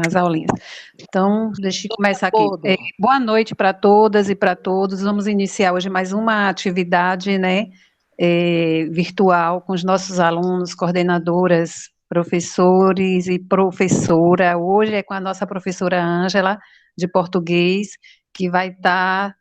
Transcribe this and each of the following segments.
as aulinhas. Então, deixa eu começar aqui. Boa noite para todas e para todos. Vamos iniciar hoje mais uma atividade, né, virtual com os nossos alunos, coordenadoras, professores e professora. Hoje é com a nossa professora Ângela, de português, que vai estar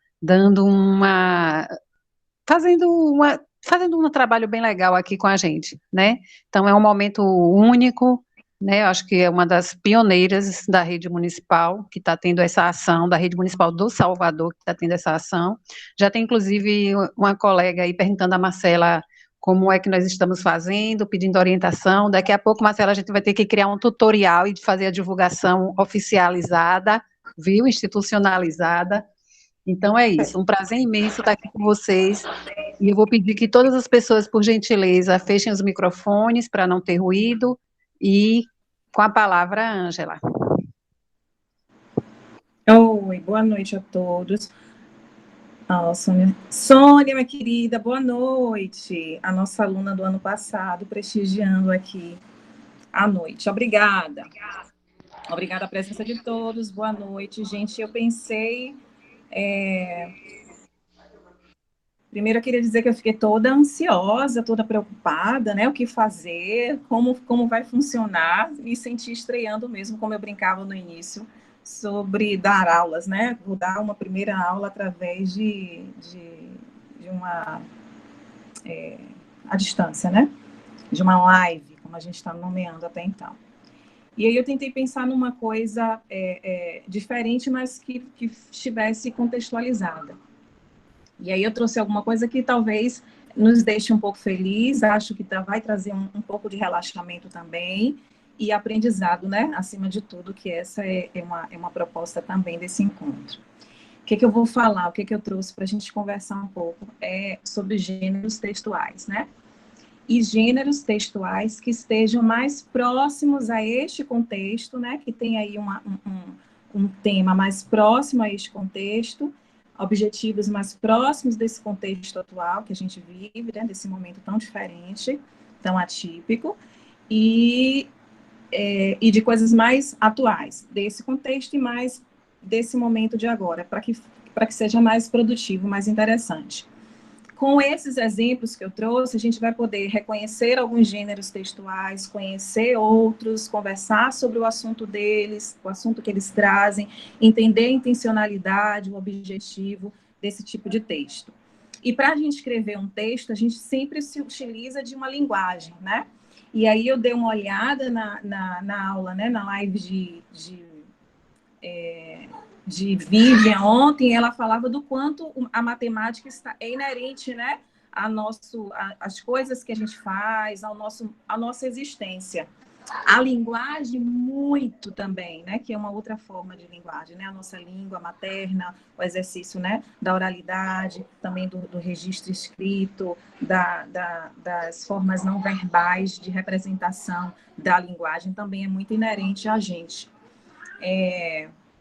fazendo um trabalho bem legal aqui com a gente, né? Então, é um momento único, né? Eu acho que é uma das pioneiras da rede municipal que está tendo essa ação, da rede municipal do Salvador, que está tendo essa ação. Já tem, inclusive, uma colega aí perguntando a Marcela como é que nós estamos fazendo, pedindo orientação. Daqui a pouco, Marcela, a gente vai ter que criar um tutorial e fazer a divulgação oficializada, viu? Institucionalizada. Então, é isso. Um prazer imenso estar aqui com vocês. E eu vou pedir que todas as pessoas, por gentileza, fechem os microfones para não ter ruído. E com a palavra, Ângela. Oi, boa noite a todos. Sônia, minha querida, boa noite. A nossa aluna do ano passado, prestigiando aqui à noite. Obrigada. Obrigada a presença de todos. Boa noite, gente. Eu pensei... Primeiro, eu queria dizer que eu fiquei toda ansiosa, toda preocupada, né? O que fazer, como vai funcionar. Me senti estreando mesmo, como eu brincava no início, sobre dar aulas, né? Vou dar uma primeira aula através de uma... à distância, né? De uma live, como a gente está nomeando até então. E aí eu tentei pensar numa coisa diferente, mas que estivesse contextualizada. E aí eu trouxe alguma coisa que talvez nos deixe um pouco feliz, acho que vai trazer um pouco de relaxamento também, e aprendizado, né? Acima de tudo, que essa é uma proposta também desse encontro. O que eu vou falar, o que eu trouxe para a gente conversar um pouco sobre gêneros textuais, né? E gêneros textuais que estejam mais próximos a este contexto, né? Que tem aí um tema mais próximo a este contexto, objetivos mais próximos desse contexto atual que a gente vive, né, desse momento tão diferente, tão atípico, e de coisas mais atuais desse contexto e mais desse momento de agora, para que seja mais produtivo, mais interessante. Com esses exemplos que eu trouxe, a gente vai poder reconhecer alguns gêneros textuais, conhecer outros, conversar sobre o assunto deles, o assunto que eles trazem, entender a intencionalidade, o objetivo desse tipo de texto. E para a gente escrever um texto, a gente sempre se utiliza de uma linguagem, né? E aí eu dei uma olhada na aula, né, na live de Vivian ontem, ela falava do quanto a matemática é inerente, né, às coisas que a gente faz, à nossa existência. A linguagem, muito também, né, que é uma outra forma de linguagem, né, a nossa língua materna, o exercício, né, da oralidade, também do registro escrito, das formas não verbais de representação da linguagem, também é muito inerente a gente.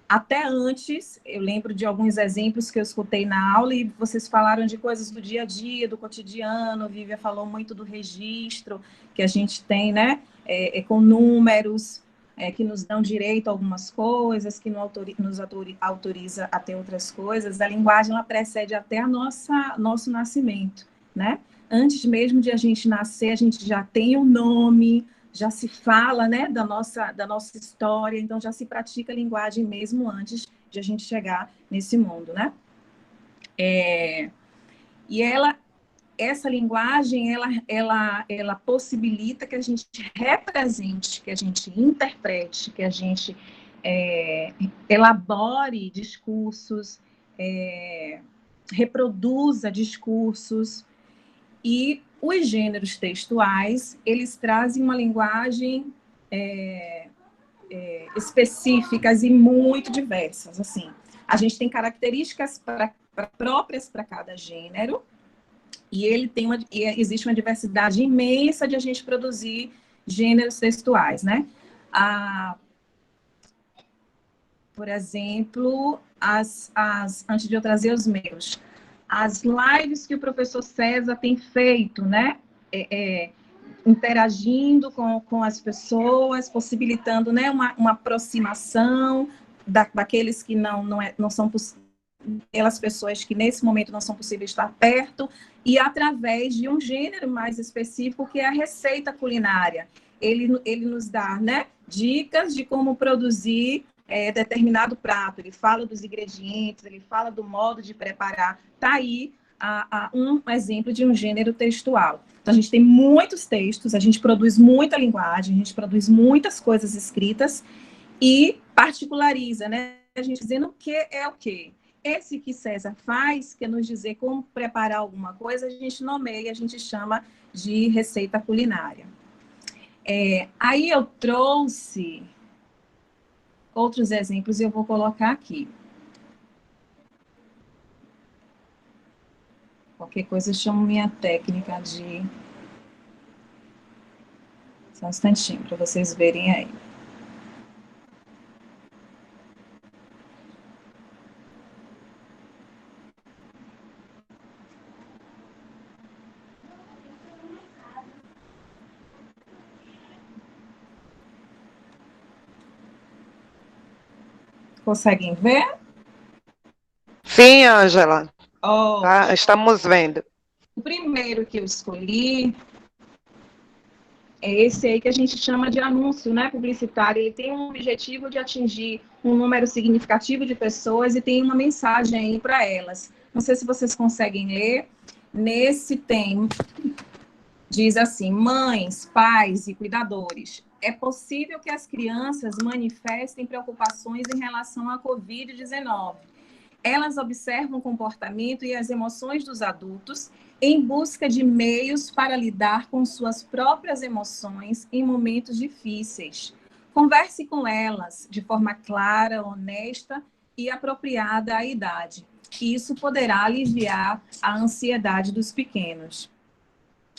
Até antes, eu lembro de alguns exemplos que eu escutei na aula e vocês falaram de coisas do dia a dia, do cotidiano. Vivian falou muito do registro que a gente tem, né? Com números que nos dão direito a algumas coisas, que nos autoriza a ter outras coisas. A linguagem, ela precede até nosso nascimento, né? Antes mesmo de a gente nascer, a gente já tem um nome, já se fala, né, da nossa história, então já se pratica a linguagem mesmo antes de a gente chegar nesse mundo, né? E essa linguagem, ela possibilita que a gente represente, que a gente interprete, que a gente elabore discursos, reproduza discursos. E os gêneros textuais, eles trazem uma linguagem específicas e muito diversas. Assim, a gente tem características próprias para cada gênero, e existe uma diversidade imensa de a gente produzir gêneros textuais, né? Por exemplo, antes de eu trazer os meus, as lives que o professor César tem feito, né? interagindo com as pessoas, possibilitando, né, uma aproximação daqueles que não são aquelas pessoas que nesse momento não são possíveis estar perto, e através de um gênero mais específico, que é a receita culinária. Ele nos dá, né, dicas de como produzir determinado prato, ele fala dos ingredientes, ele fala do modo de preparar. Está aí um exemplo de um gênero textual. Então, a gente tem muitos textos, a gente produz muita linguagem, a gente produz muitas coisas escritas e particulariza, né? A gente dizendo o que é o quê. Esse que César faz, que é nos dizer como preparar alguma coisa, a gente nomeia, a gente chama de receita culinária. Aí eu trouxe outros exemplos e eu vou colocar aqui. Qualquer coisa eu chamo minha técnica de... Só um instantinho para vocês verem aí. Conseguem ver? Sim, Ângela. Oh, Tá, estamos vendo. o primeiro que eu escolhi é esse aí que a gente chama de anúncio, né, publicitário. Ele tem um objetivo de atingir um número significativo de pessoas e tem uma mensagem aí para elas. Não sei se vocês conseguem ler. Nesse tem, diz assim: mães, pais e cuidadores, é possível que as crianças manifestem preocupações em relação à Covid-19. Elas observam o comportamento e as emoções dos adultos em busca de meios para lidar com suas próprias emoções em momentos difíceis. Converse com elas de forma clara, honesta e apropriada à idade. Isso poderá aliviar a ansiedade dos pequenos.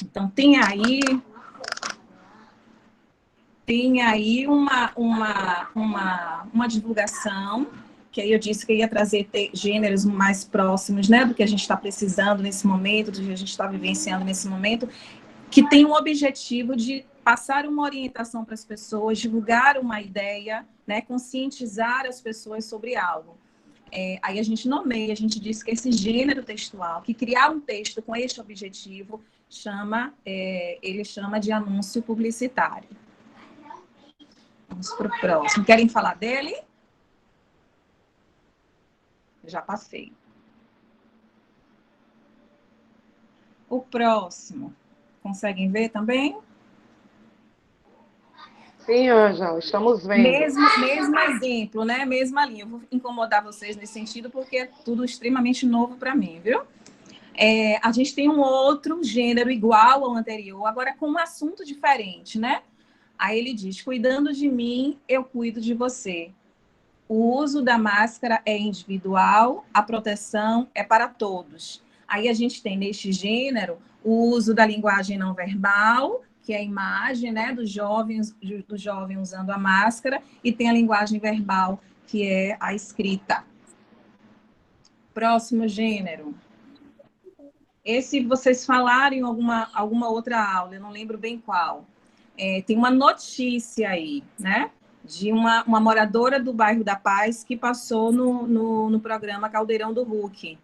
Então, tem aí uma divulgação, que aí eu disse que ia trazer gêneros mais próximos, né, do que a gente está precisando nesse momento, do que a gente está vivenciando nesse momento, que tem o objetivo de passar uma orientação para as pessoas, divulgar uma ideia, né, conscientizar as pessoas sobre algo. Aí a gente nomeia, a gente diz que esse gênero textual, que criar um texto com este objetivo, ele chama de anúncio publicitário. Vamos para o próximo. Querem falar dele? Já passei. O próximo. Conseguem ver também? Sim, Ângela, estamos vendo. Mesmo exemplo, né? Mesma linha. Eu vou incomodar vocês nesse sentido, porque é tudo extremamente novo para mim, viu? A gente tem um outro gênero igual ao anterior, agora com um assunto diferente, né? Aí ele diz: cuidando de mim, eu cuido de você. O uso da máscara é individual, a proteção é para todos. Aí a gente tem neste gênero o uso da linguagem não verbal, que é a imagem, né, do jovem usando a máscara, e tem a linguagem verbal, que é a escrita. Próximo gênero. Esse vocês falaram em alguma outra aula, eu não lembro bem qual. Tem uma notícia aí, né? De uma moradora do bairro da Paz que passou no programa Caldeirão do Huck.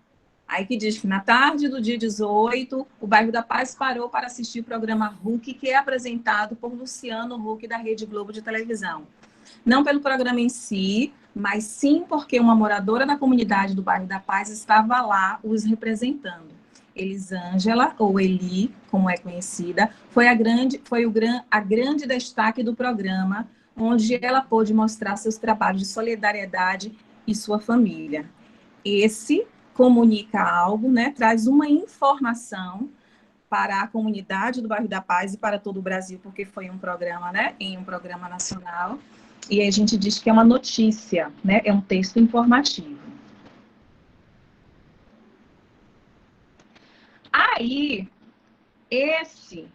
Aí que diz que na tarde do dia 18, o bairro da Paz parou para assistir o programa Huck, que é apresentado por Luciano Huck, da Rede Globo de televisão. Não pelo programa em si, mas sim porque uma moradora da comunidade do bairro da Paz estava lá os representando. Elisângela, ou Eli, como é conhecida, foi a grande destaque do programa, onde ela pôde mostrar seus trabalhos de solidariedade e sua família. Esse comunica algo, né, traz uma informação para a comunidade do bairro da Paz e para todo o Brasil, porque foi um programa, né, em um programa nacional, e a gente diz que é uma notícia, né, é um texto informativo. Aí, esse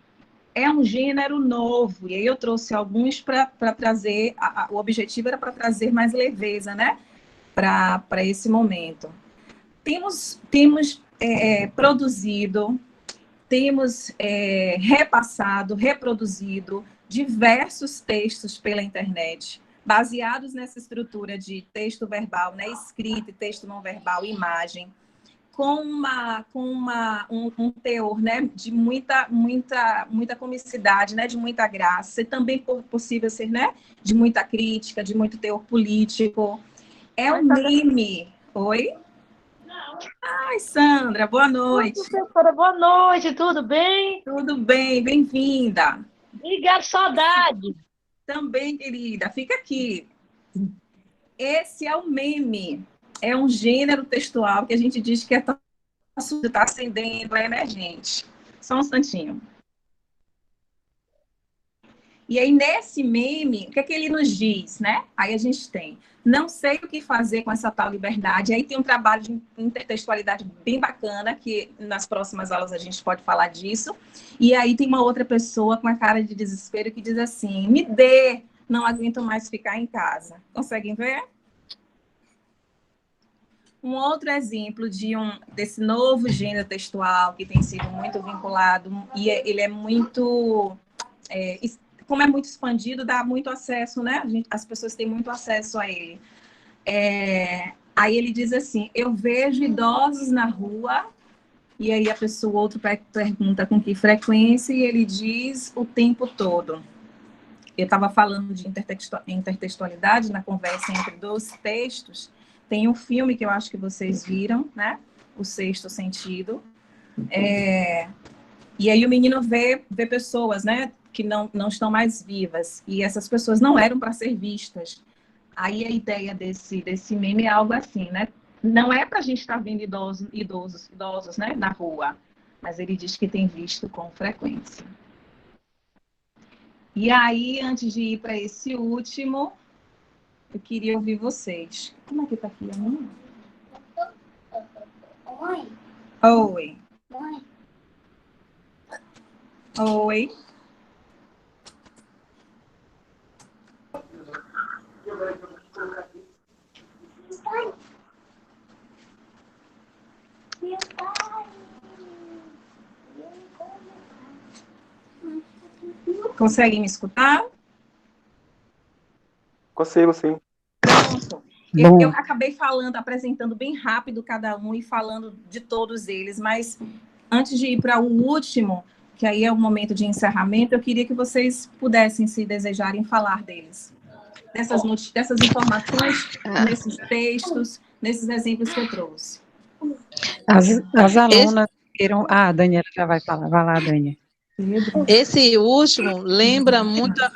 é um gênero novo, e aí eu trouxe alguns para trazer, o objetivo era para trazer mais leveza, né, para esse momento. Temos produzido temos repassado, reproduzido diversos textos pela internet, baseados nessa estrutura de texto verbal, né, escrito, texto não verbal, imagem, com um teor, né, de muita comicidade, né, de muita graça, e também possível ser, né, de muita crítica, de muito teor político. É um meme. Oi? Ai, Sandra, boa noite. Oi, professora, boa noite, tudo bem? Tudo bem, bem-vinda. Obrigada, saudade. Também, querida, fica aqui. Esse é o meme. É um gênero textual que a gente diz que está ascendendo, é emergente. Só um instantinho. E aí, nesse meme, o que é que ele nos diz, né? Aí a gente tem, não sei o que fazer com essa tal liberdade. Aí tem um trabalho de intertextualidade bem bacana, que nas próximas aulas a gente pode falar disso. E aí tem uma outra pessoa com a cara de desespero que diz assim, me dê, não aguento mais ficar em casa. Conseguem ver? Um outro exemplo desse novo gênero textual que tem sido muito vinculado, e ele é muito... como é muito expandido, dá muito acesso, né? As pessoas têm muito acesso a ele. Aí ele diz assim, eu vejo idosos na rua, e aí outro pergunta com que frequência, e ele diz o tempo todo. Eu estava falando de intertextualidade na conversa entre dois textos. Tem um filme que eu acho que vocês viram, né? O Sexto Sentido. E aí o menino vê pessoas, né? Que não estão mais vivas. E essas pessoas não eram para ser vistas. Aí a ideia desse meme é algo assim, né? Não é para a gente estar vendo idosos, né? Na rua. Mas ele diz que tem visto com frequência. E aí, antes de ir para esse último, eu queria ouvir vocês. Como é que tá aqui a minha? Oi. Oi. Oi. Oi. Meu pai. Conseguem me escutar? Consigo, sim. Pronto. Eu acabei apresentando bem rápido cada um e falando de todos eles, mas antes de ir para o último, que aí é o momento de encerramento, eu queria que vocês pudessem, se desejarem, falar deles. Dessas informações, nesses textos, nesses exemplos que eu trouxe. As alunas queiram... Ah, a Daniela já vai falar. Vai lá, Daniela. Esse último lembra muito a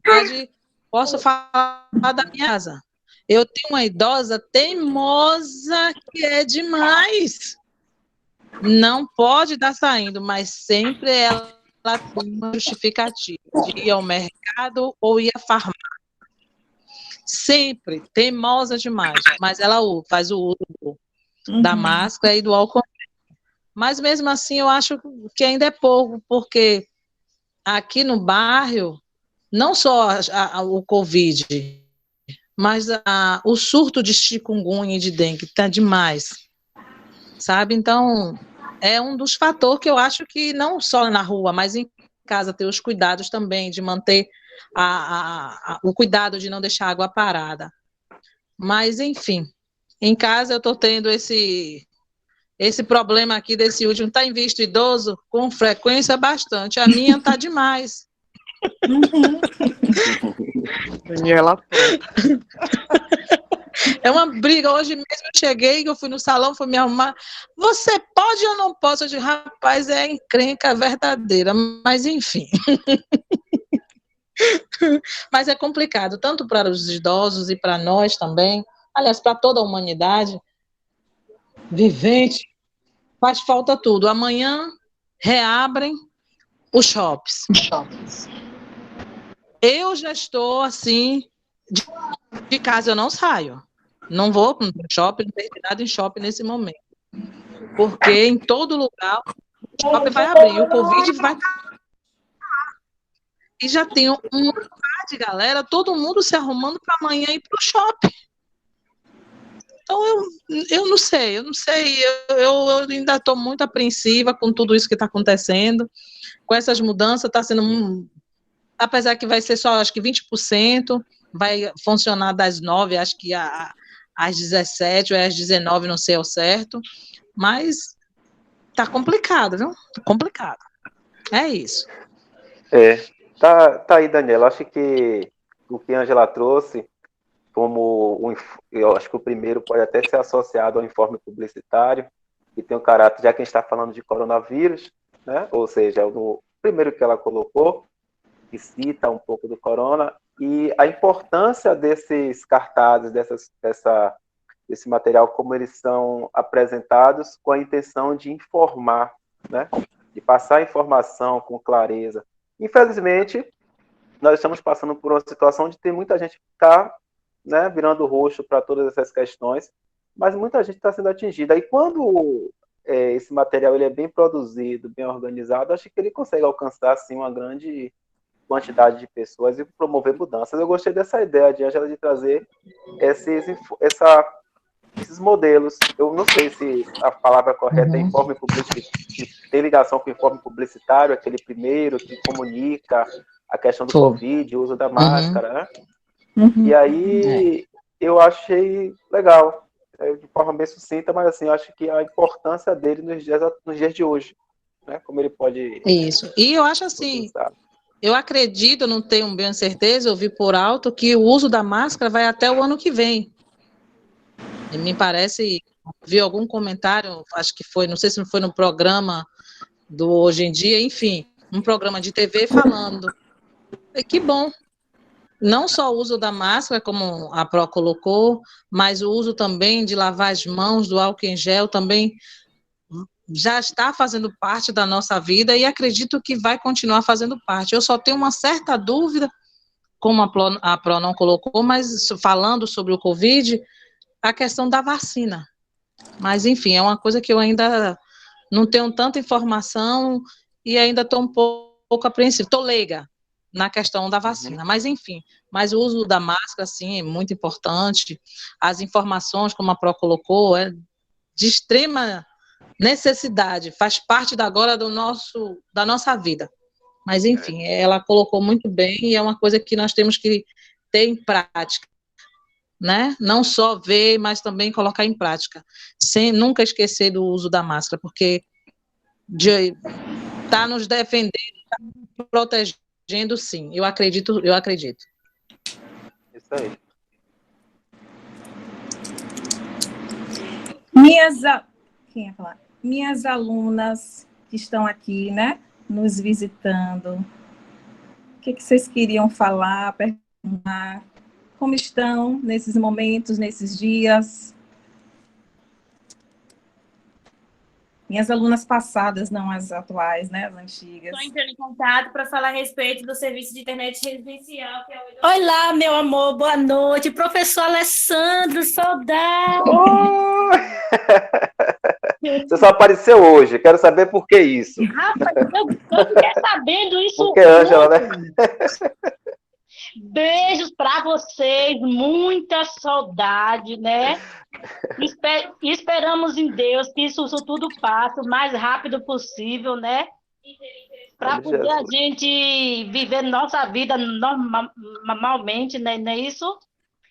realidade, posso falar da minha casa. Eu tenho uma idosa teimosa que é demais. Não pode estar saindo, mas sempre ela tem uma justificativa de ir ao mercado ou ir à farmácia. Sempre, teimosa demais, mas ela faz o uso da máscara e do álcool. Mas mesmo assim eu acho que ainda é pouco, porque aqui no bairro, não só o Covid, mas o surto de chikungunya e de dengue está demais, sabe? Então, é um dos fatores que eu acho que não só na rua, mas em casa, ter os cuidados também de manter o cuidado de não deixar a água parada. Mas, enfim, em casa eu estou tendo esse problema aqui desse último, está em visto idoso com frequência bastante. A minha está demais. Daniela. É uma briga. Hoje mesmo eu cheguei, eu fui no salão, fui me arrumar. Você pode ou não posso? Eu digo, rapaz, é encrenca verdadeira. Mas, enfim. Mas é complicado, tanto para os idosos e para nós também. Aliás, para toda a humanidade vivente. Faz falta tudo. Amanhã reabrem os shoppings. Eu já estou assim, de casa eu não saio. Não vou para shopping, não tenho nada em shopping nesse momento. Porque em todo lugar o shopping vai abrir, o Covid vai. E já tem um par de galera, todo mundo se arrumando para amanhã ir para o shopping. Então, eu não sei, eu ainda estou muito apreensiva com tudo isso que está acontecendo, com essas mudanças, está sendo, apesar que vai ser só, acho que 20%, vai funcionar das 9, acho que às 17 ou às 19, não sei ao certo, mas tá complicado, viu? Tá complicado. É isso. Tá aí, Daniela. Acho que o que a Ângela trouxe, eu acho que o primeiro pode até ser associado ao informe publicitário, que tem o caráter, já que a gente está falando de coronavírus, né? Ou seja, o primeiro que ela colocou, que cita um pouco do corona, e a importância desses cartazes, desse material, como eles são apresentados com a intenção de informar, né? De passar informação com clareza. Infelizmente, nós estamos passando por uma situação de ter muita gente que está, né, virando o rosto para todas essas questões, mas muita gente está sendo atingida. E quando esse material ele é bem produzido, bem organizado, acho que ele consegue alcançar assim, uma grande quantidade de pessoas e promover mudanças. Eu gostei dessa ideia de Ângela de trazer esses modelos. Eu não sei se a palavra correta é informe publicitário, tem ligação com o informe publicitário, aquele primeiro que comunica a questão do Covid, o uso da máscara, né? E aí eu achei legal, de forma bem sucinta, mas assim, eu acho que a importância dele nos dias de hoje, né? Como ele pode... Isso. E eu acho assim, eu acredito, não tenho bem certeza, eu vi por alto que o uso da máscara vai até o ano que vem. E me parece, vi algum comentário, acho que foi, não sei se foi no programa do Hoje em Dia, enfim, um programa de TV falando. E que bom. Não só o uso da máscara, como a Pro colocou, mas o uso também de lavar as mãos, do álcool em gel, também já está fazendo parte da nossa vida e acredito que vai continuar fazendo parte. Eu só tenho uma certa dúvida, como a Pro não colocou, mas falando sobre o Covid, a questão da vacina. Mas, enfim, é uma coisa que eu ainda não tenho tanta informação e ainda estou um pouco apreensiva. Estou leiga na questão da vacina, mas, enfim, mas o uso da máscara, sim, é muito importante. As informações, como a Pro colocou, é de extrema necessidade, faz parte agora da nossa vida. Mas, enfim, ela colocou muito bem e é uma coisa que nós temos que ter em prática. Né? Não só ver, mas também colocar em prática, sem nunca esquecer do uso da máscara, porque está nos defendendo, está nos protegendo, sim. Eu acredito. Isso aí. Minhas alunas que estão aqui, né, nos visitando, o que vocês queriam falar, perguntar? Como estão nesses momentos, nesses dias? Minhas alunas passadas, não as atuais, né, as antigas. Estou entrando em contato para falar a respeito do serviço de internet residencial. Que é o... Oi lá, meu amor, boa noite. Professor Alessandro, saudade. Oh! Você só apareceu hoje, quero saber por que isso. Rapaz, eu fiquei sabendo isso. Por que, Ângela, né? Beijos para vocês, muita saudade, né? Esperamos em Deus que isso tudo passe o mais rápido possível, né? Para poder a gente viver nossa vida normalmente, né? Não é isso?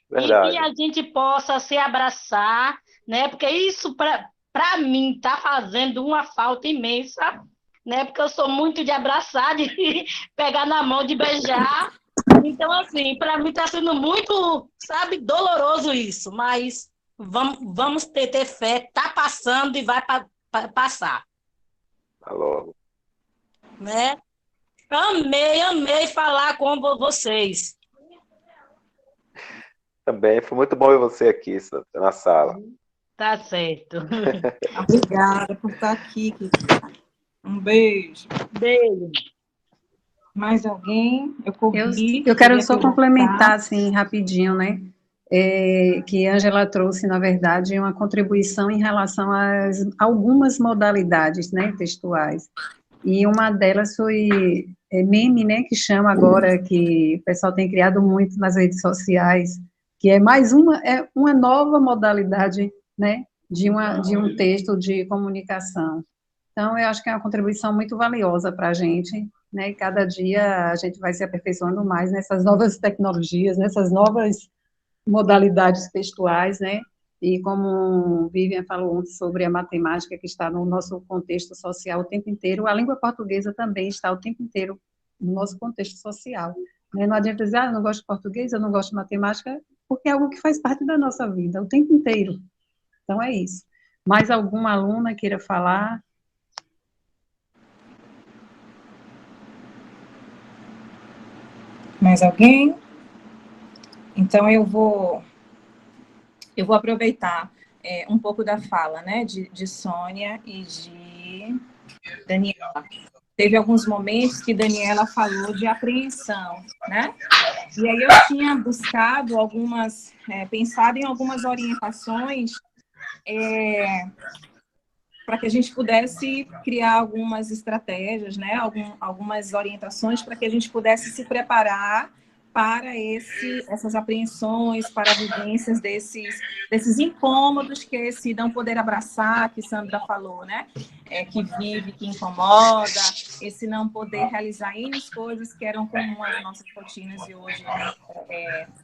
Verdade. E que a gente possa se abraçar, né? Porque isso, para mim, está fazendo uma falta imensa, né? Porque eu sou muito de abraçar, de pegar na mão, de beijar. Então, assim, para mim está sendo muito, sabe, doloroso isso, mas vamos ter fé, está passando e vai passar. Tá logo. Né? Amei falar com vocês. Também, foi muito bom ver você aqui na sala. Tá certo. Obrigada por estar aqui. Um beijo. Beijo. Mais alguém? Eu quero só complementar, assim, rapidinho, né? Que a Ângela trouxe, na verdade, uma contribuição em relação a algumas modalidades, né, textuais. E uma delas foi meme, né, que chama agora, que o pessoal tem criado muito nas redes sociais, que é uma nova modalidade, né, de um texto de comunicação. Então, eu acho que é uma contribuição muito valiosa para a gente, né, e cada dia a gente vai se aperfeiçoando mais nessas novas tecnologias, nessas novas modalidades textuais, né, e como Vivian falou ontem sobre a matemática que está no nosso contexto social o tempo inteiro, a língua portuguesa também está o tempo inteiro no nosso contexto social. Né? Não adianta dizer, eu não gosto de português, eu não gosto de matemática, porque é algo que faz parte da nossa vida o tempo inteiro. Então, é isso. Mais alguma aluna queira falar? Mais alguém? Então, eu vou aproveitar um pouco da fala, né, de Sônia e de Daniela. Teve alguns momentos que Daniela falou de apreensão, né? E aí eu tinha buscado pensado em algumas orientações para que a gente pudesse criar algumas estratégias, né? Algumas orientações para que a gente pudesse se preparar para essas apreensões, para vivências desses incômodos que esse não poder abraçar, que Sandra falou, né? Que vive, que incomoda, esse não poder realizar N coisas que eram comuns às nossas rotinas e hoje,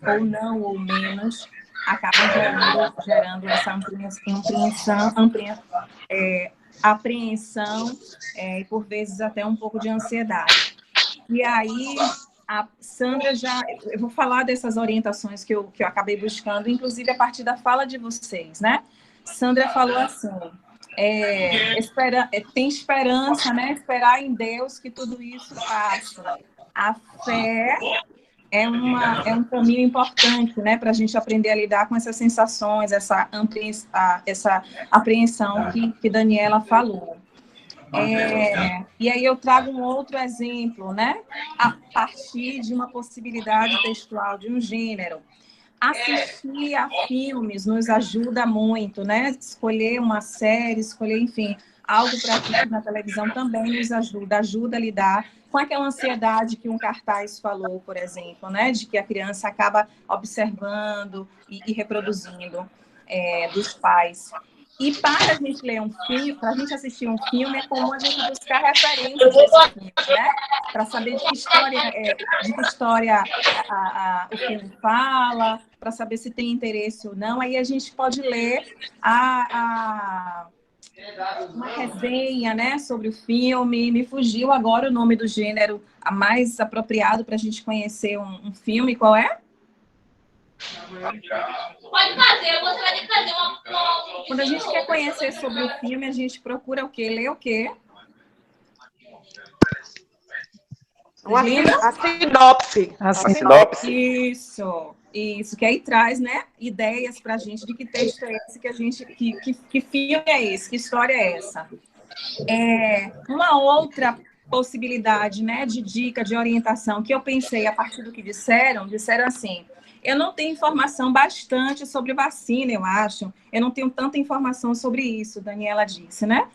ou não, ou menos, acabam gerando essa apreensão e, por vezes, até um pouco de ansiedade. E aí, a Sandra eu vou falar dessas orientações que eu acabei buscando, inclusive a partir da fala de vocês, né? Sandra falou assim, tem esperança, né? Esperar em Deus que tudo isso passa. A fé é um caminho importante, né? Para a gente aprender a lidar com essas sensações, essa apreensão que Daniela falou. E aí eu trago um outro exemplo, né? A partir de uma possibilidade textual de um gênero. Assistir a filmes nos ajuda muito, né? Escolher uma série, enfim, algo para assistir na televisão também nos ajuda a lidar com aquela ansiedade que um cartaz falou, por exemplo, né? De que a criança acaba observando e reproduzindo dos pais. E para a gente ler um filme, para a gente assistir um filme, é comum a gente buscar referências desse filme, né? Para saber de que história o filme fala, para saber se tem interesse ou não. Aí a gente pode ler uma resenha, né, sobre o filme. Me fugiu agora o nome do gênero mais apropriado para a gente conhecer um filme. Qual é? Pode fazer, você vai ter que fazer uma... Quando a gente quer conhecer sobre o filme, a gente procura o quê? Lê o quê? A sinopse. A sinopse. Isso, que aí traz, né, ideias para a gente de que texto é esse, que filme é esse, que história é essa. Uma outra possibilidade, né, de dica, de orientação, que eu pensei a partir do que disseram assim, eu não tenho informação bastante sobre vacina, eu acho. Eu não tenho tanta informação sobre isso, Daniela disse, né?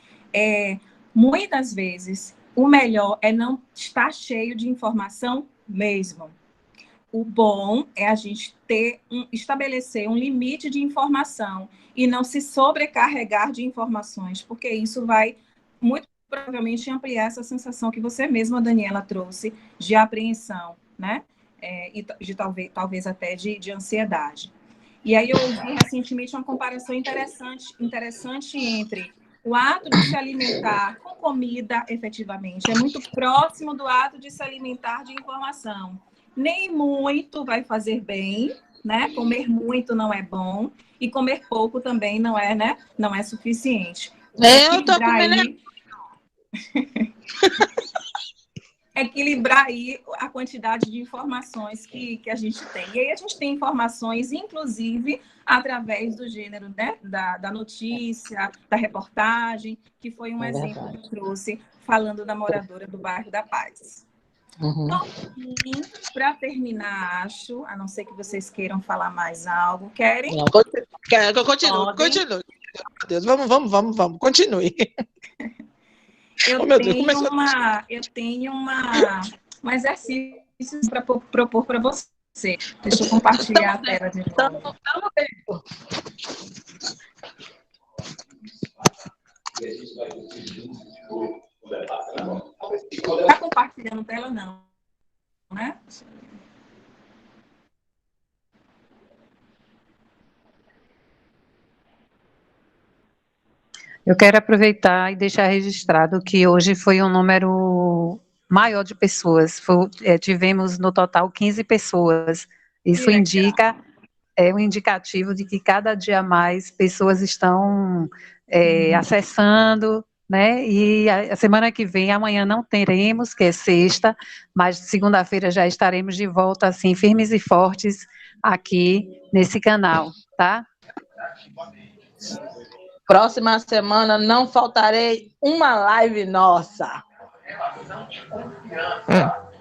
Muitas vezes, o melhor é não estar cheio de informação mesmo. O bom é a gente estabelecer um limite de informação e não se sobrecarregar de informações, porque isso vai, muito provavelmente, ampliar essa sensação que você mesma, Daniela, trouxe de apreensão, né? E de talvez até de ansiedade. E aí eu ouvi recentemente uma comparação interessante entre o ato de se alimentar com comida, efetivamente, é muito próximo do ato de se alimentar de informação. Nem muito vai fazer bem, né? Comer muito não é bom, e comer pouco também não é, né? Não é suficiente. Eu tô comendo... Equilibrar aí a quantidade de informações que a gente tem. E aí a gente tem informações, inclusive, através do gênero, né? da notícia, da reportagem, que foi um exemplo que eu trouxe, falando da moradora do bairro da Paz. Então, para terminar, acho, a não ser que vocês queiram falar mais algo, querem? Não, continue. Deus, vamos, continue. Eu tenho um exercício para propor para vocês. Deixa eu compartilhar a tela de novo. Está compartilhando tela, não, né? Eu quero aproveitar e deixar registrado que hoje foi um número maior de pessoas. Tivemos no total 15 pessoas. Isso indica, é um indicativo de que cada dia mais pessoas estão acessando, né? E a semana que vem, amanhã não teremos, que é sexta, mas segunda-feira já estaremos de volta, assim, firmes e fortes aqui nesse canal, tá? Próxima semana não faltarei uma live nossa.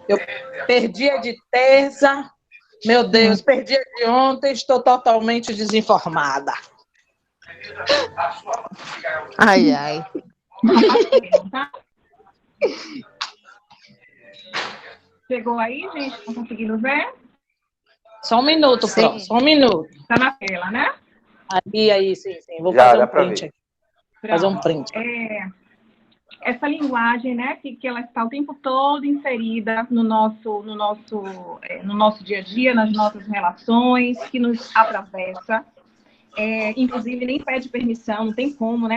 Eu perdi a de terça, meu Deus, perdi a de ontem, estou totalmente desinformada. Ai, ai. Chegou aí, gente? Estão conseguindo ver? Só um minuto, Pro, só um minuto. Está na tela, né? Aí, sim. Vou Já, fazer dá um pra print ver. aqui. Fazer um print. Essa linguagem, né, que ela está o tempo todo inserida no nosso dia a dia, nas nossas relações, que nos atravessa. Inclusive, nem pede permissão, não tem como, né?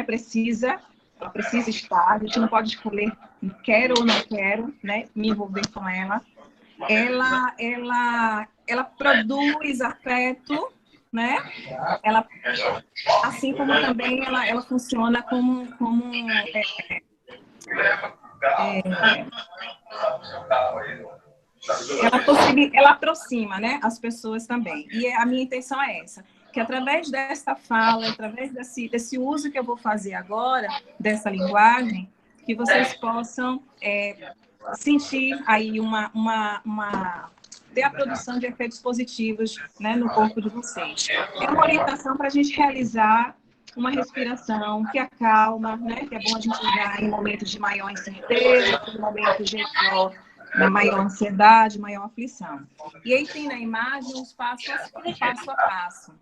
Ela precisa estar, a gente não pode escolher quero ou não quero, né, me envolver com ela. Ela produz afeto, né? Ela, assim como também ela funciona como ela aproxima, né, as pessoas também. E a minha intenção é essa, que através dessa fala, através desse uso que eu vou fazer agora, dessa linguagem, que vocês possam sentir aí ter a produção de efeitos positivos, né, no corpo de vocês. É uma orientação para a gente realizar uma respiração que acalma, né, que é bom a gente usar em momentos de maior incerteza, em momentos de maior ansiedade, maior aflição. E aí tem na imagem os passo a passo.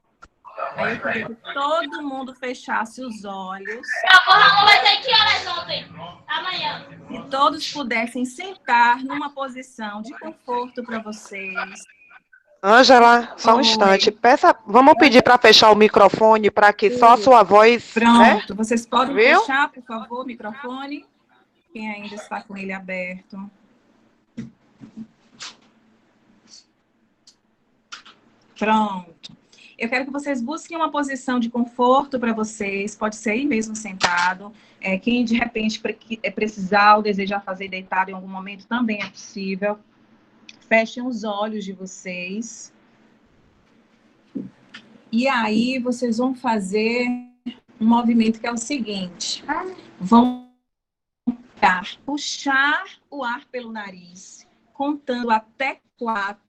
Aí eu queria que todo mundo fechasse os olhos. Vai ser que horas ontem? Amanhã. E todos pudessem sentar numa posição de conforto para vocês. Ângela, só um instante. Vamos pedir para fechar o microfone para que só a sua voz. Pronto, né? vocês podem Viu? fechar, por favor, o microfone. Quem ainda está com ele aberto. Pronto. Eu quero que vocês busquem uma posição de conforto para vocês, pode ser aí mesmo sentado. Quem de repente precisar ou desejar fazer deitado em algum momento também é possível. Fechem os olhos de vocês. E aí vocês vão fazer um movimento que é o seguinte. Vão puxar o ar pelo nariz, contando até 4.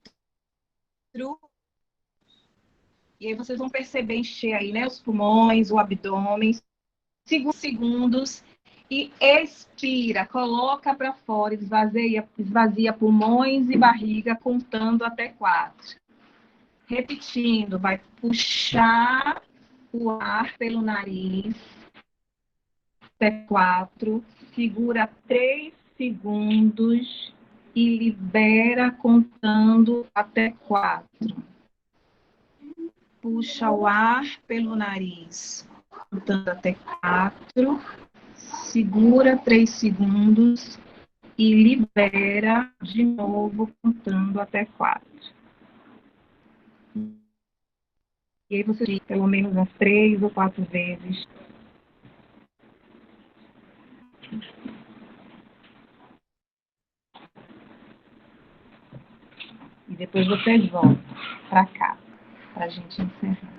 E aí vocês vão perceber encher aí, né, os pulmões, o abdômen, 5 segundos, e expira, coloca para fora, esvazia pulmões e barriga, contando até 4. Repetindo, vai puxar o ar pelo nariz, até 4, segura 3 segundos e libera contando até 4. Puxa o ar pelo nariz, contando até 4, segura 3 segundos e libera de novo, contando até 4. E aí você diz pelo menos umas 3 ou 4 vezes. E depois vocês voltam para cá, para a gente encerrar.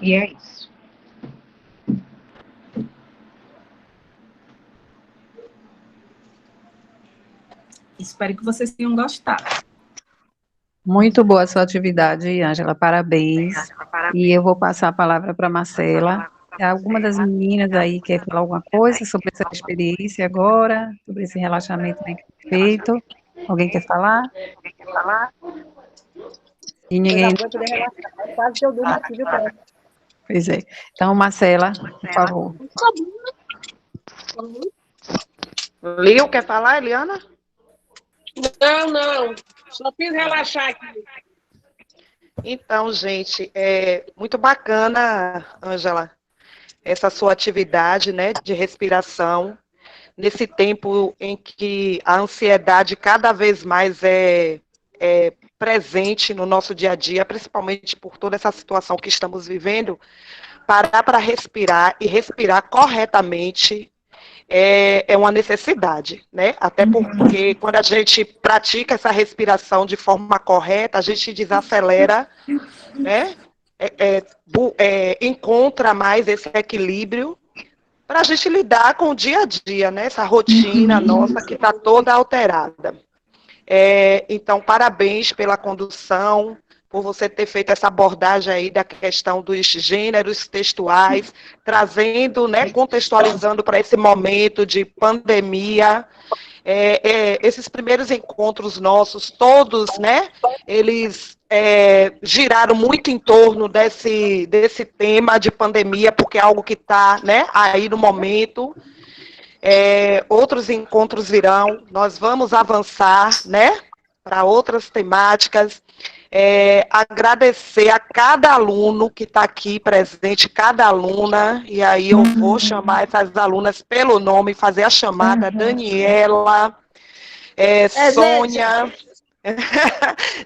E é isso. Espero que vocês tenham gostado. Muito boa a sua atividade, Ângela, parabéns. E eu vou passar a palavra para a Marcela, Alguma das meninas aí quer falar alguma coisa sobre essa experiência agora, sobre esse relaxamento bem feito? Alguém quer falar? E ninguém. Quase que eu durmo aqui, viu, prof? Pois é. Então, Marcela, por favor. Lio, quer falar, Eliana? Não. Só fiz relaxar aqui. Então, gente, é muito bacana, Ângela, essa sua atividade, né, de respiração, nesse tempo em que a ansiedade cada vez mais é presente no nosso dia a dia, principalmente por toda essa situação que estamos vivendo. Parar para respirar e respirar corretamente é uma necessidade, né? Até porque quando a gente pratica essa respiração de forma correta, a gente desacelera, né? Encontra mais esse equilíbrio para a gente lidar com o dia a dia, né? Essa rotina nossa que está toda alterada. Então, parabéns pela condução, por você ter feito essa abordagem aí da questão dos gêneros textuais, trazendo, né, contextualizando para esse momento de pandemia. Esses primeiros encontros nossos, todos, né, eles giraram muito em torno desse tema de pandemia, porque é algo que está, né, aí no momento. Outros encontros virão, nós vamos avançar, né, para outras temáticas. Agradecer a cada aluno que está aqui presente, cada aluna, e aí eu vou chamar essas alunas pelo nome, fazer a chamada, Daniela, Sônia,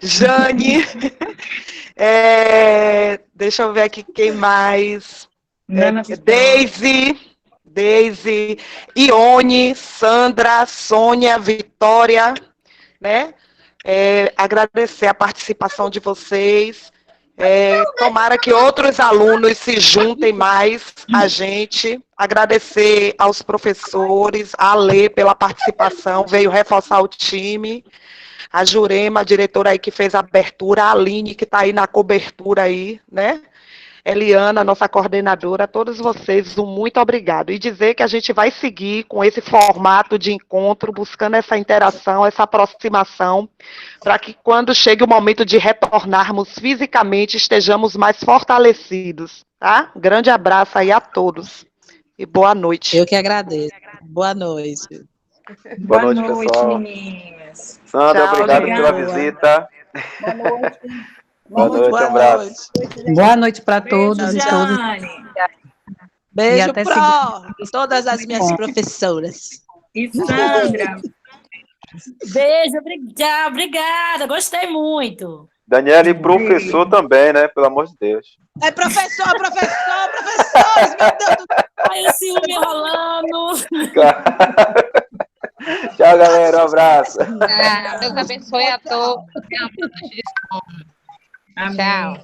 Jane, deixa eu ver aqui quem mais, Deise, Ione, Sandra, Sônia, Vitória, né? Agradecer a participação de vocês. Tomara que outros alunos se juntem mais a gente. Agradecer aos professores, a Lê pela participação, veio reforçar o time. A Jurema, a diretora aí que fez a abertura, a Aline, que está aí na cobertura aí, né? Eliana, nossa coordenadora, a todos vocês, um muito obrigado. E dizer que a gente vai seguir com esse formato de encontro, buscando essa interação, essa aproximação, para que quando chegue o momento de retornarmos fisicamente, estejamos mais fortalecidos, tá? Um grande abraço aí a todos. E boa noite. Eu que agradeço. Boa noite. Boa noite, pessoal. Meninas. Sandra, Tchau, obrigado gente. pela visita. Boa noite. Boa noite, um abraço. Boa noite para todos e todas. Beijo, E até todas as minhas professoras. E Sandra. Beijo, obrigada, gostei muito. Daniela e professor também, né? Pelo amor de Deus. Professores, meu Deus do céu. Ai, o ciúme enrolando. Tchau, galera. Um abraço. Deus abençoe a todos. Amém. Tchau.